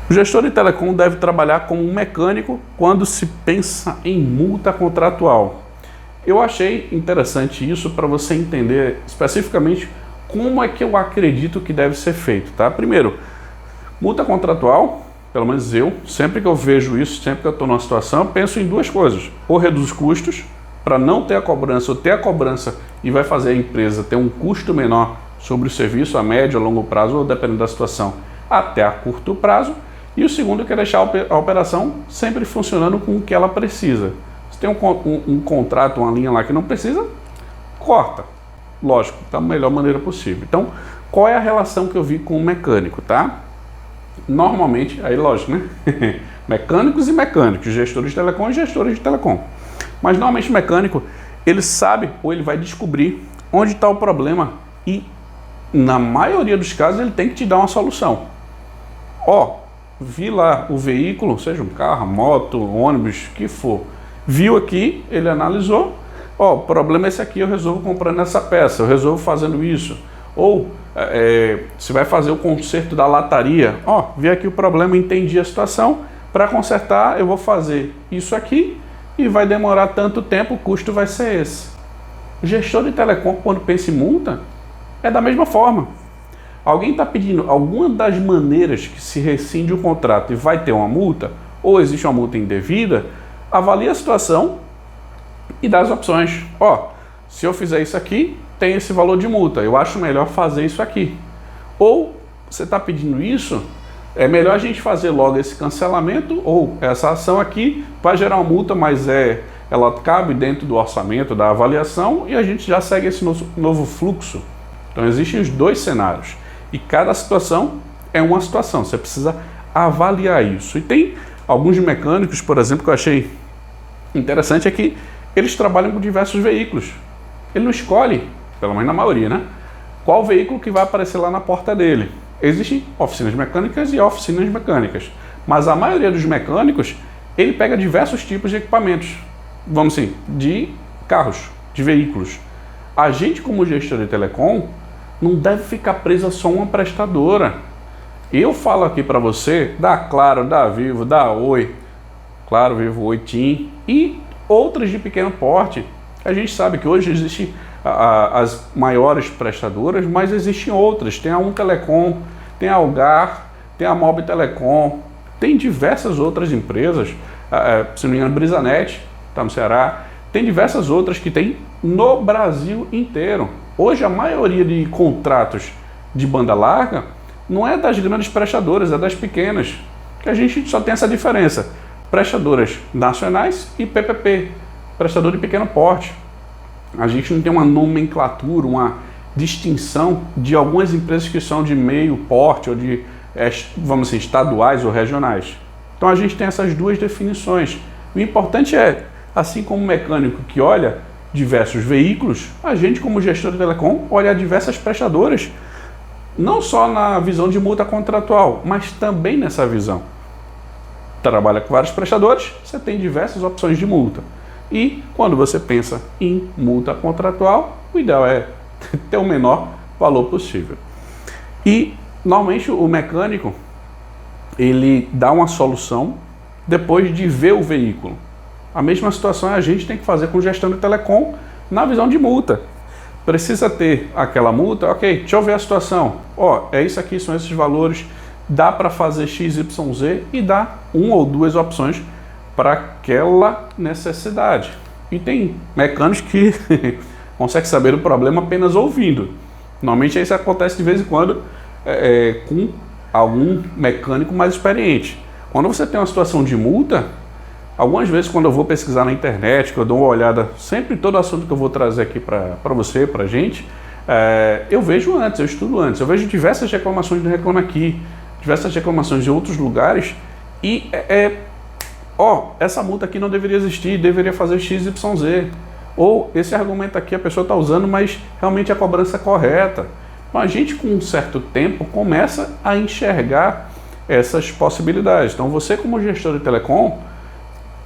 O gestor de telecom deve trabalhar como um mecânico quando se pensa em multa contratual. Eu achei interessante isso para você entender especificamente como é que eu acredito que deve ser feito, tá? Primeiro, multa contratual, pelo menos eu, sempre que eu vejo isso, sempre que eu estou numa situação, eu penso em duas coisas. Ou reduz custos, para não ter a cobrança, ou ter a cobrança e vai fazer a empresa ter um custo menor sobre o serviço a médio, a longo prazo, ou dependendo da situação, até a curto prazo. E o segundo é deixar a operação sempre funcionando com o que ela precisa. Se tem um contrato, uma linha lá que não precisa, corta. Lógico, da melhor maneira possível. Então, qual é a relação que eu vi com o mecânico, tá? Normalmente, aí lógico, né? Mecânicos e mecânicos, gestores de telecom e gestores de telecom. Mas normalmente o mecânico, ele sabe ou ele vai descobrir onde está o problema e, na maioria dos casos, ele tem que te dar uma solução. Vi lá o veículo, seja um carro, moto, ônibus, o que for. Viu aqui, ele analisou, o problema é esse aqui, eu resolvo comprando essa peça, eu resolvo fazendo isso. Ou, se vai fazer o conserto da lataria, vi aqui o problema, entendi a situação, para consertar eu vou fazer isso aqui e vai demorar tanto tempo, o custo vai ser esse. O gestor de telecom, quando pensa em multa, é da mesma forma. Alguém está pedindo alguma das maneiras que se rescinde o contrato e vai ter uma multa, ou existe uma multa indevida, avalia a situação e dá as opções. Se eu fizer isso aqui, tem esse valor de multa, eu acho melhor fazer isso aqui. Ou você está pedindo isso, é melhor a gente fazer logo esse cancelamento ou essa ação aqui, vai gerar uma multa, mas ela cabe dentro do orçamento, da avaliação, e a gente já segue esse novo fluxo. Então existem os dois cenários. E cada situação é uma situação, você precisa avaliar isso. E tem alguns mecânicos, por exemplo, que eu achei interessante, é que eles trabalham com diversos veículos. Ele não escolhe, pelo menos na maioria, né? Qual veículo que vai aparecer lá na porta dele. Existem oficinas mecânicas e oficinas mecânicas. Mas a maioria dos mecânicos, ele pega diversos tipos de equipamentos. Vamos assim, de carros, de veículos. A gente, como gestor de telecom, não deve ficar preso a só uma prestadora. Eu falo aqui para você da Claro, da Vivo, da Oi, Claro, Vivo, Oi, TIM e outras de pequeno porte. A gente sabe que hoje existem as maiores prestadoras, mas existem outras. Tem a Telecom, tem a Algar, tem a Mob Telecom, tem diversas outras empresas, se não me engano, Brisanet, está no Ceará. Tem diversas outras que tem no Brasil inteiro. Hoje a maioria de contratos de banda larga não é das grandes prestadoras, é das pequenas. Que a gente só tem essa diferença. Prestadoras nacionais e PPP, prestador de pequeno porte. A gente não tem uma nomenclatura, uma distinção de algumas empresas que são de meio porte ou de, vamos assim, estaduais ou regionais. Então a gente tem essas duas definições. O importante é, assim como o mecânico que olha diversos veículos, a gente como gestor de telecom olha diversas prestadoras, não só na visão de multa contratual, mas também nessa visão. Trabalha com vários prestadores, você tem diversas opções de multa. E quando você pensa em multa contratual, o ideal é ter o menor valor possível. E normalmente o mecânico, ele dá uma solução depois de ver o veículo. A mesma situação a gente tem que fazer com gestão de telecom na visão de multa. Precisa ter aquela multa, ok, deixa eu ver a situação. É isso aqui, são esses valores, dá para fazer XYZ e dá uma ou duas opções para aquela necessidade. E tem mecânicos que conseguem saber o problema apenas ouvindo. Normalmente isso acontece de vez em quando com algum mecânico mais experiente. Quando você tem uma situação de multa, algumas vezes quando eu vou pesquisar na internet, que eu dou uma olhada, sempre todo assunto que eu vou trazer aqui para você, para a gente, eu vejo antes, eu estudo antes, eu vejo diversas reclamações do Reclame Aqui, diversas reclamações de outros lugares e essa multa aqui não deveria existir, deveria fazer XYZ. Ou esse argumento aqui a pessoa está usando, mas realmente a cobrança é correta. Então a gente com um certo tempo começa a enxergar essas possibilidades. Então você como gestor de telecom,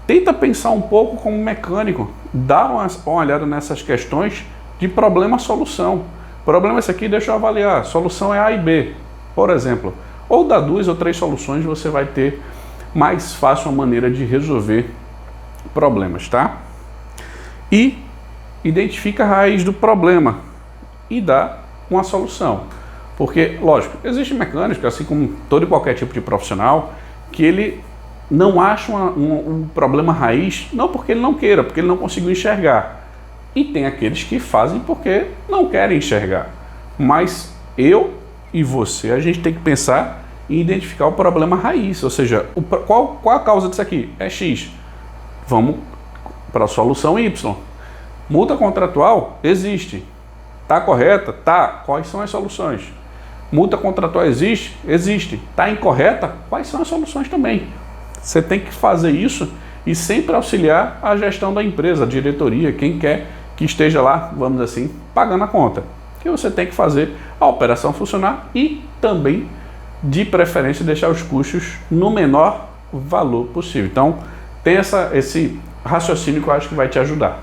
tenta pensar um pouco como mecânico, dá uma olhada nessas questões de problema-solução. Problema esse aqui, deixa eu avaliar, solução é A e B. Por exemplo, ou dá 2 ou 3 soluções, você vai ter mais fácil a maneira de resolver problemas, tá? E identifica a raiz do problema e dá uma solução. Porque, lógico, existe mecânico, assim como todo e qualquer tipo de profissional, que ele não acha um problema raiz, não porque ele não queira, porque ele não conseguiu enxergar. E tem aqueles que fazem porque não querem enxergar. Mas eu e você, a gente tem que pensar em identificar o problema raiz, ou seja, qual a causa disso aqui? É X. Vamos para a solução Y. Multa contratual? Existe. Está correta? Tá. Quais são as soluções? Multa contratual existe? Existe. Está incorreta? Quais são as soluções também? Você tem que fazer isso e sempre auxiliar a gestão da empresa, a diretoria, quem quer que esteja lá, vamos dizer assim, pagando a conta. Que você tem que fazer a operação funcionar e também, de preferência, deixar os custos no menor valor possível. Então, tem esse raciocínio que eu acho que vai te ajudar.